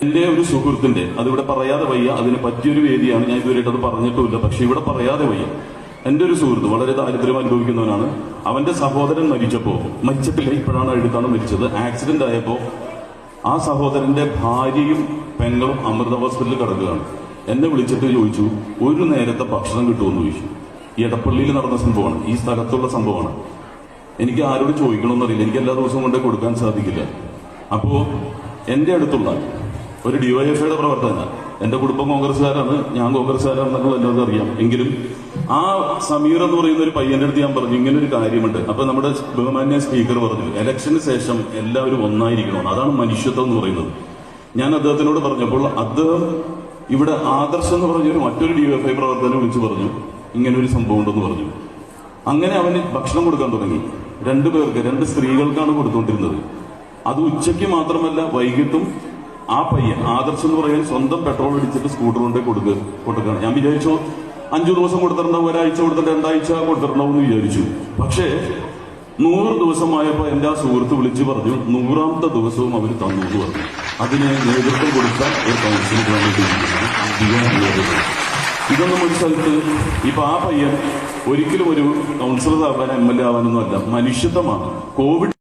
എന്റെ ഒരു സുഹൃത്തിന്റെ, അതിവിടെ പറയാതെ വയ്യ, അതിന് പറ്റിയൊരു വേദിയാണ്, ഞാൻ ഇതുവരെയായിട്ട് അത് പറഞ്ഞിട്ടുമില്ല, പക്ഷെ ഇവിടെ പറയാതെ വയ്യ. എന്റെ ഒരു സുഹൃത്ത് വളരെ ദാരിദ്ര്യം അനുഭവിക്കുന്നവനാണ്. അവന്റെ സഹോദരൻ മരിച്ചിട്ടില്ല, ഇപ്പോഴാണ് അടുത്താണ് മരിച്ചത്. ആക്സിഡന്റ് ആയപ്പോ ആ സഹോദരന്റെ ഭാര്യയും പെങ്ങളും അമൃത ഹോസ്പിറ്റലിൽ കിടക്കുകയാണ്. എന്നെ വിളിച്ചിട്ട് ചോദിച്ചു, ഒരു നേരത്തെ ഭക്ഷണം കിട്ടുമെന്ന് ചോദിച്ചു. ഈ എടപ്പള്ളിയിൽ നടന്ന സംഭവമാണ്, ഈ സ്ഥലത്തുള്ള സംഭവമാണ്. എനിക്ക് ആരോട് ചോദിക്കണമെന്നറിയില്ല, എനിക്ക് എല്ലാ ദിവസവും കൊണ്ടേ കൊടുക്കാൻ സാധിക്കില്ല. അപ്പോ എന്റെ അടുത്തുള്ള ഒരു ഡിവൈഎഫ്ഐയുടെ പ്രവർത്തകനാണ്. എന്റെ കുടുംബം കോൺഗ്രസ്സുകാരാണ്, ഞാൻ കോൺഗ്രസ്സുകാരാണെന്നൊക്കെ എല്ലാവർക്കും അറിയാം. എങ്കിലും ആ സമീർ എന്ന് പറയുന്ന ഒരു പയ്യന്റെ അടുത്ത് ഞാൻ പറഞ്ഞു, ഇങ്ങനെ ഒരു കാര്യമുണ്ട്. അപ്പൊ നമ്മുടെ ബഹുമാന്യ സ്പീക്കർ പറഞ്ഞു, ഇലക്ഷന് ശേഷം എല്ലാവരും ഒന്നായിരിക്കണം, അതാണ് മനുഷ്യത്വം എന്ന് പറയുന്നത്. ഞാൻ അദ്ദേഹത്തിനോട് പറഞ്ഞപ്പോൾ അദ്ദേഹം ഇവിടെ ആദർശം എന്ന് പറഞ്ഞൊരു മറ്റൊരു ഡിവൈഎഫ്ഐ പ്രവർത്തകനെ വിളിച്ചു പറഞ്ഞു, ഇങ്ങനെ ഒരു സംഭവം ഉണ്ടെന്ന് പറഞ്ഞു. അങ്ങനെ അവന് ഭക്ഷണം കൊടുക്കാൻ തുടങ്ങി. 2 പേർക്ക്, 2 സ്ത്രീകൾക്കാണ് കൊടുത്തുകൊണ്ടിരുന്നത്. അത് ഉച്ചയ്ക്ക് മാത്രമല്ല, വൈകിട്ടും ആ പയ്യൻ ആദർശം എന്ന് പറയാൻ സ്വന്തം പെട്രോൾ അടിച്ചിട്ട് സ്കൂട്ടർ കൊണ്ടേ കൊടുക്കുകയാണ്. ഞാൻ വിചാരിച്ചു 5 ദിവസം കൊടുത്തിട്ടുണ്ടാവും, ഒരാഴ്ച കൊടുത്തിട്ട് 2 ആഴ്ച കൊടുത്തിട്ടുണ്ടാവും എന്ന് വിചാരിച്ചു. പക്ഷേ 100 ദിവസമായപ്പോ എന്റെ ആ സുഹൃത്ത് വിളിച്ചു പറഞ്ഞു, 100ാമത്തെ ദിവസവും അവർ തന്നു എന്ന് പറഞ്ഞു. അതിന് നേതൃത്വം കൊടുത്ത ഒരു കൗൺസിലിന് വേണ്ടിയിട്ടുണ്ട്. ഇതൊന്നും ഒരു സ്ഥലത്ത് ഇപ്പൊ ആ പയ്യൻ ഒരിക്കലും ഒരു കൗൺസിലർ ആവാൻ, MLA ആവാനൊന്നും അല്ല, മനുഷ്യത്വമാണ്. കോവിഡ്